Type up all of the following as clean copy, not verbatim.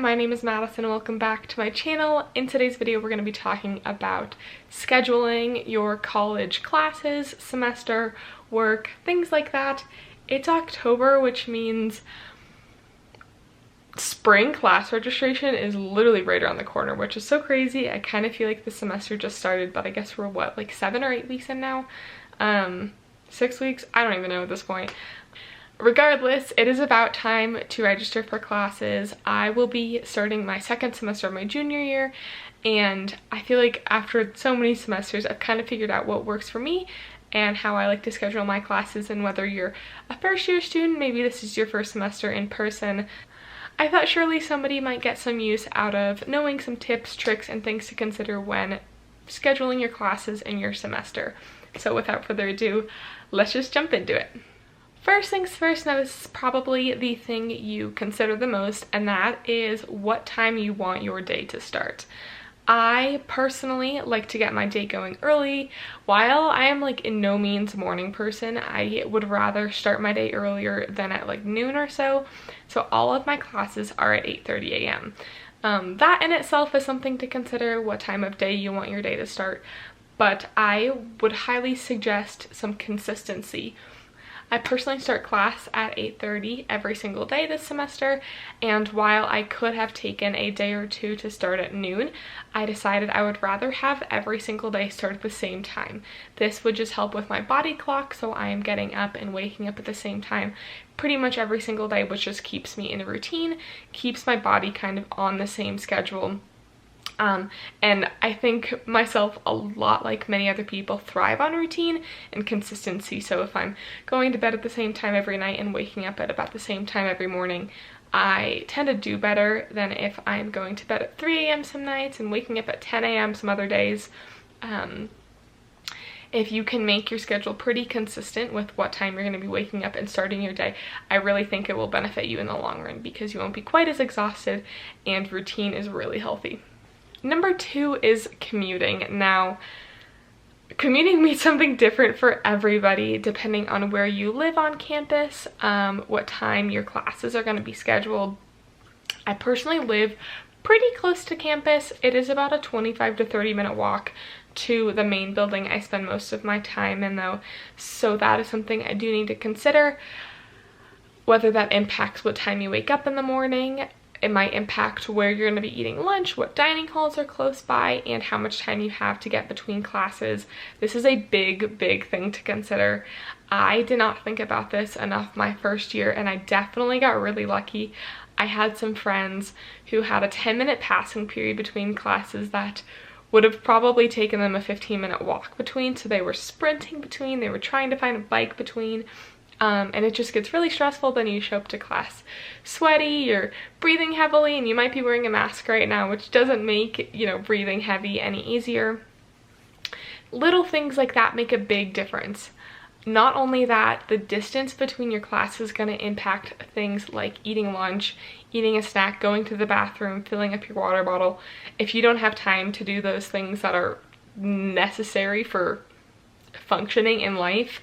my name is Madison and welcome back to my channel. In today's video, we're going to be talking about scheduling your college classes, semester, work, things like that. It's October, which means spring class registration is literally right around the corner, which is so crazy. I kind of feel like the semester just started, but I guess we're what, like 7 or 8 weeks in now? 6 weeks? I don't even know at this point. Regardless, it is about time to register for classes. I will be starting my second semester of my junior year, and I feel like after so many semesters, I've kind of figured out what works for me and how I like to schedule my classes. And whether you're a first year student, maybe this is your first semester in person, I thought surely somebody might get some use out of knowing some tips, tricks, and things to consider when scheduling your classes in your semester. So without further ado, let's just jump into it. First things first, now this is probably the thing you consider the most, and that is what time you want your day to start. I personally like to get my day going early. While I am like in no means a morning person, I would rather start my day earlier than at like noon or so. So all of my classes are at 8:30 a.m. That in itself is something to consider, what time of day you want your day to start. But I would highly suggest some consistency. I personally start class at 8:30 every single day this semester, and while I could have taken a day or two to start at noon, I decided I would rather have every single day start at the same time. This would just help with my body clock, so I am getting up and waking up at the same time pretty much every single day, which just keeps me in a routine, keeps my body kind of on the same schedule. And I think myself, a lot like many other people, thrive on routine and consistency. So if I'm going to bed at the same time every night and waking up at about the same time every morning, I tend to do better than if I'm going to bed at 3 a.m. some nights and waking up at 10 a.m. some other days. If you can make your schedule pretty consistent with what time you're going to be waking up and starting your day, I really think it will benefit you in the long run because you won't be quite as exhausted, and routine is really healthy. Number 2 is commuting. Now, commuting means something different for everybody depending on where you live on campus, what time your classes are going to be scheduled. I personally live pretty close to campus. It is about a 25 to 30 minute walk to the main building I spend most of my time in though, so that is something I do need to consider, whether that impacts what time you wake up in the morning. It might impact where you're going to be eating lunch, what dining halls are close by, and how much time you have to get between classes. This is a big thing to consider. I did not think about this enough my first year, and I definitely got really lucky. I had some friends who had a 10-minute passing period between classes that would have probably taken them a 15-minute walk between, so they were sprinting between, they were trying to find a bike between. And it just gets really stressful. Then you show up to class sweaty, you're breathing heavily, and you might be wearing a mask right now, which doesn't make, breathing heavy any easier. Little things like that make a big difference. Not only that, the distance between your classes is going to impact things like eating lunch, eating a snack, going to the bathroom, filling up your water bottle. If you don't have time to do those things that are necessary for functioning in life,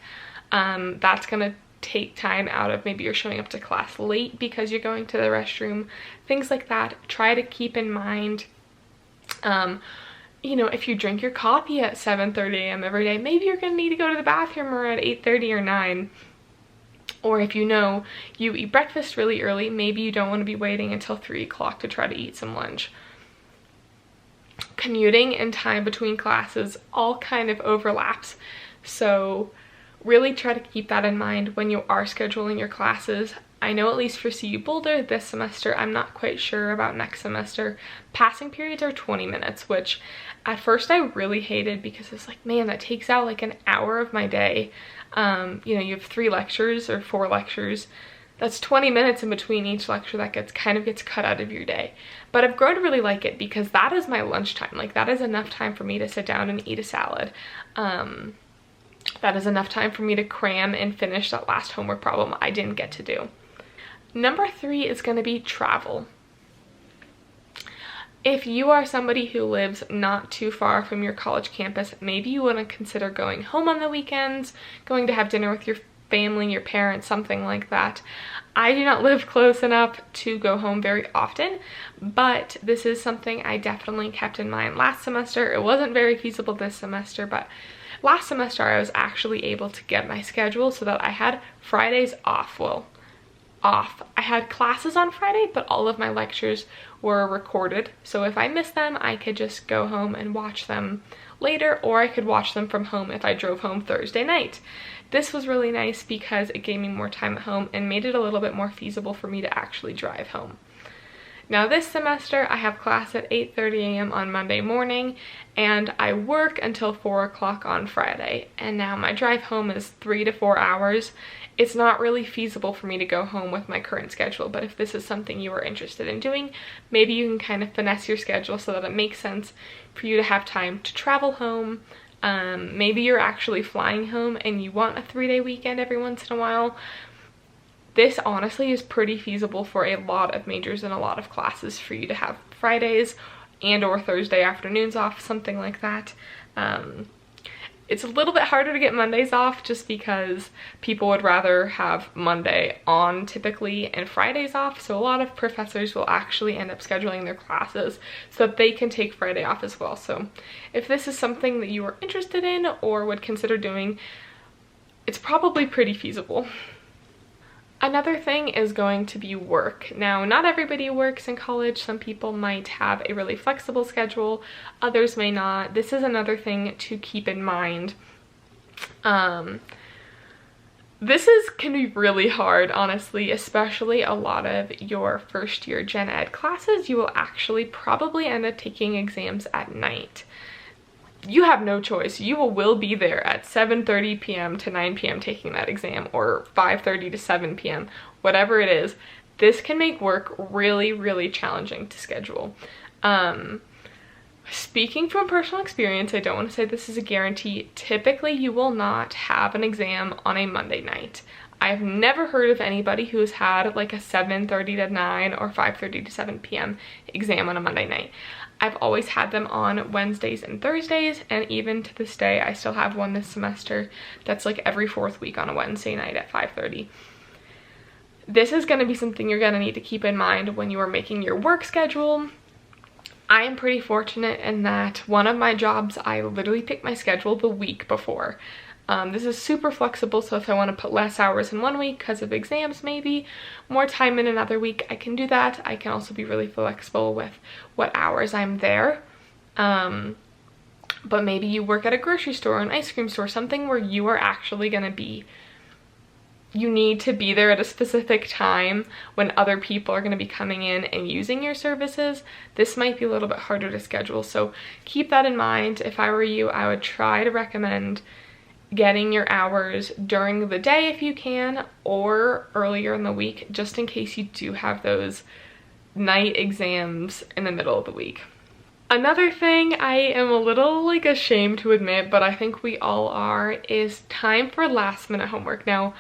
that's going to take time out of, maybe you're showing up to class late because you're going to the restroom, things like that. Try to keep in mind, if you drink your coffee at 7:30 a.m. every day, maybe you're going to need to go to the bathroom around 8:30 or 9. Or if you eat breakfast really early, maybe you don't want to be waiting until 3 o'clock to try to eat some lunch. Commuting and time between classes all kind of overlaps, so really try to keep that in mind when you are scheduling your classes. I know at least for CU Boulder this semester, I'm not quite sure about next semester, passing periods are 20 minutes, which at first I really hated because it's like, man, that takes out like an hour of my day. You have 3 lectures or 4 lectures. That's 20 minutes in between each lecture that gets cut out of your day. But I've grown to really like it because that is my lunchtime. Like, that is enough time for me to sit down and eat a salad. That is enough time for me to cram and finish that last homework problem I didn't get to do. Number 3 is going to be travel. If you are somebody who lives not too far from your college campus, maybe you want to consider going home on the weekends, going to have dinner with your family, your parents, something like that. I do not live close enough to go home very often, but this is something I definitely kept in mind last semester. It wasn't very feasible this semester, but last semester I was actually able to get my schedule so that I had Fridays off. Well, off. I had classes on Friday, but all of my lectures were recorded. So if I missed them, I could just go home and watch them later, or I could watch them from home if I drove home Thursday night. This was really nice because it gave me more time at home and made it a little bit more feasible for me to actually drive home. Now this semester I have class at 8:30 a.m. on Monday morning, and I work until 4 o'clock on Friday, and now my drive home is 3 to 4 hours. It's not really feasible for me to go home with my current schedule, but if this is something you are interested in doing, maybe you can kind of finesse your schedule so that it makes sense for you to have time to travel home. Maybe you're actually flying home and you want a 3-day weekend every once in a while. This honestly is pretty feasible for a lot of majors and a lot of classes for you to have Fridays and or Thursday afternoons off, something like that. It's a little bit harder to get Mondays off just because people would rather have Monday on typically and Fridays off. So a lot of professors will actually end up scheduling their classes so that they can take Friday off as well. So if this is something that you are interested in or would consider doing, it's probably pretty feasible. Another thing is going to be work. Now, not everybody works in college. Some people might have a really flexible schedule, others may not. This is another thing to keep in mind. This can be really hard, honestly, especially a lot of your first year gen ed classes. You will actually probably end up taking exams at night. You have no choice. You will be there at 7:30 p.m. to 9 p.m. taking that exam, or 5:30 to 7 p.m., whatever it is. This can make work really, really challenging to schedule. Speaking from personal experience, I don't want to say this is a guarantee. Typically, you will not have an exam on a Monday night. I've never heard of anybody who's had like a 7:30 to 9 or 5:30 to 7 p.m. exam on a Monday night. I've always had them on Wednesdays and Thursdays, and even to this day, I still have one this semester that's like every 4th week on a Wednesday night at 5:30. This is going to be something you're going to need to keep in mind when you are making your work schedule. I am pretty fortunate in that one of my jobs, I literally pick my schedule the week before. This is super flexible, so if I want to put less hours in one week because of exams, maybe more time in another week, I can do that. I can also be really flexible with what hours I'm there. But maybe you work at a grocery store or an ice cream store, something where you are actually going to be, you need to be there at a specific time when other people are going to be coming in and using your services. This might be a little bit harder to schedule, so keep that in mind. If I were you, I would try to recommend getting your hours during the day if you can, or earlier in the week, just in case you do have those night exams in the middle of the week. Another thing I am a little ashamed to admit, but I think we all are, is time for last minute homework. Now,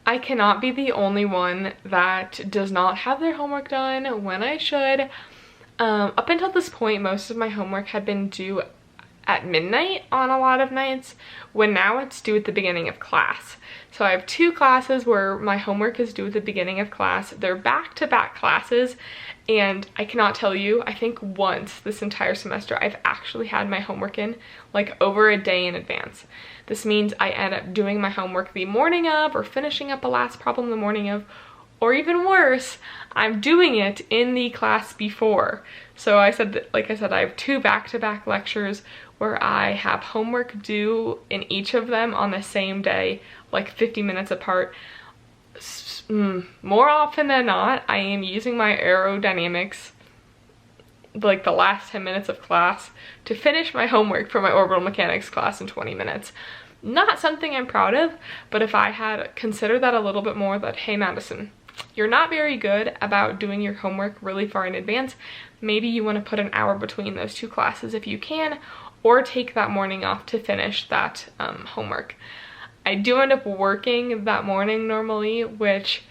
I cannot be the only one that does not have their homework done when I should. Up until this point, most of my homework had been due at midnight on a lot of nights, when now it's due at the beginning of class. So I have 2 classes where my homework is due at the beginning of class. They're back-to-back classes, and I cannot tell you, I think once this entire semester I've actually had my homework in over a day in advance. This means I end up doing my homework the morning of, or finishing up a last problem the morning of, or even worse, I'm doing it in the class before. So I said, like I said, I have 2 back-to-back lectures where I have homework due in each of them on the same day, 50 minutes apart. More often than not, I am using my aerodynamics, the last 10 minutes of class, to finish my homework for my orbital mechanics class in 20 minutes. Not something I'm proud of, but if I had considered that a little bit more, that, hey Madison, you're not very good about doing your homework really far in advance. Maybe you want to put an hour between those 2 classes if you can, or take that morning off to finish that homework. I do end up working that morning normally, which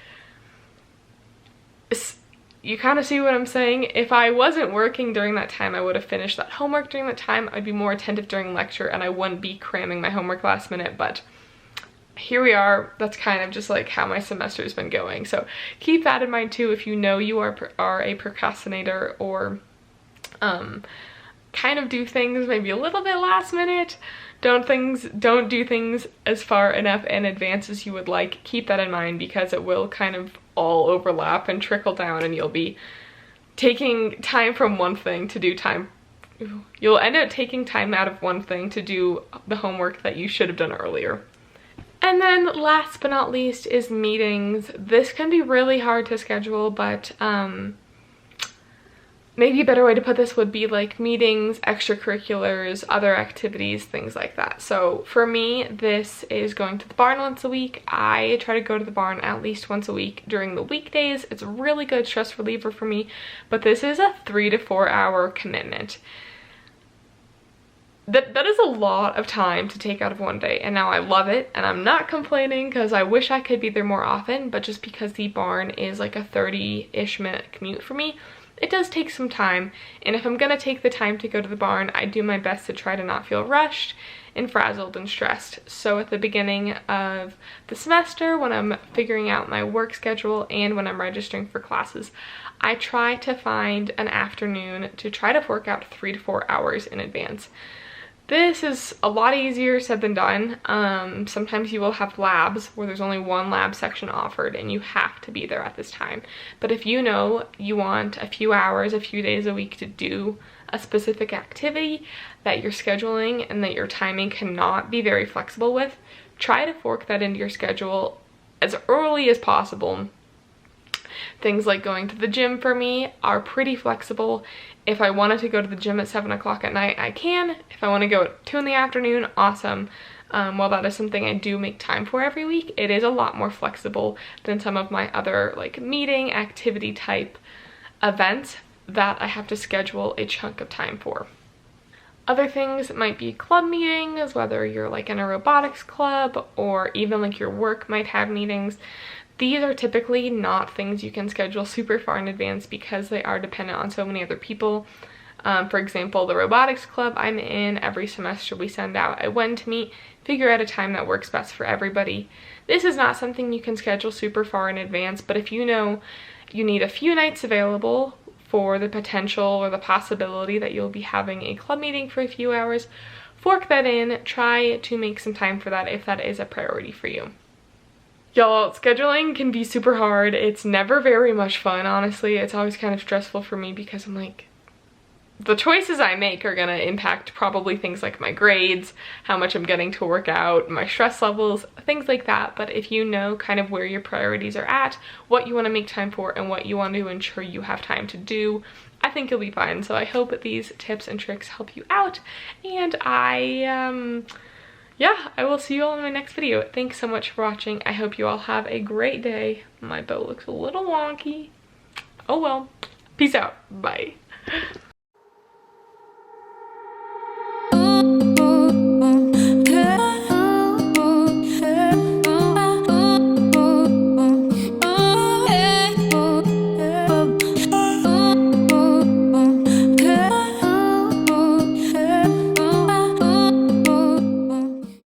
you kind of see what I'm saying. If I wasn't working during that time, I would have finished that homework during that time. I'd be more attentive during lecture and I wouldn't be cramming my homework last minute, but here we are. That's kind of just like how my semester has been going. So keep that in mind too if you know you are a procrastinator, or kind of do things maybe a little bit last minute. Don't do things as far enough in advance as you would like. Keep that in mind, because it will kind of all overlap and trickle down, and you'll be taking time from one thing to do time. You'll end up taking time out of one thing to do the homework that you should have done earlier. And then last but not least is meetings. This can be really hard to schedule, but maybe a better way to put this would be like meetings, extracurriculars, other activities, things like that. So for me, this is going to the barn once a week. I try to go to the barn at least once a week during the weekdays. It's a really good stress reliever for me, but this is a 3 to 4 hour commitment. That is a lot of time to take out of one day, and now I love it, and I'm not complaining because I wish I could be there more often, but just because the barn is like a 30-ish minute commute for me, it does take some time. And if I'm gonna take the time to go to the barn, I do my best to try to not feel rushed and frazzled and stressed. So at the beginning of the semester, when I'm figuring out my work schedule and when I'm registering for classes, I try to find an afternoon to try to work out 3 to 4 hours in advance. This is a lot easier said than done. Sometimes you will have labs where there's only one lab section offered and you have to be there at this time. But if you know you want a few hours, a few days a week to do a specific activity that you're scheduling and that your timing cannot be very flexible with, try to fork that into your schedule as early as possible. Things like going to the gym for me are pretty flexible. If I wanted to go to the gym at 7 o'clock at night, I can. If I want to go at 2 in the afternoon, awesome. While that is something I do make time for every week, it is a lot more flexible than some of my other like meeting activity type events that I have to schedule a chunk of time for. Other things might be club meetings, whether you're like in a robotics club or even like your work might have meetings. These are typically not things you can schedule super far in advance because they are dependent on so many other people. For example, the robotics club I'm in, every semester we send out a when to meet, figure out a time that works best for everybody. This is not something you can schedule super far in advance, but if you know you need a few nights available for the potential or the possibility that you'll be having a club meeting for a few hours, fork that in, try to make some time for that if that is a priority for you. Y'all, scheduling can be super hard. It's never very much fun, honestly. It's always kind of stressful for me because I'm like, the choices I make are gonna impact probably things like my grades, how much I'm getting to work out, my stress levels, things like that. But if you know kind of where your priorities are at, what you want to make time for, and what you want to ensure you have time to do, I think you'll be fine. So I hope these tips and tricks help you out, and yeah, I will see you all in my next video. Thanks so much for watching. I hope you all have a great day. My bow looks a little wonky. Oh well. Peace out. Bye.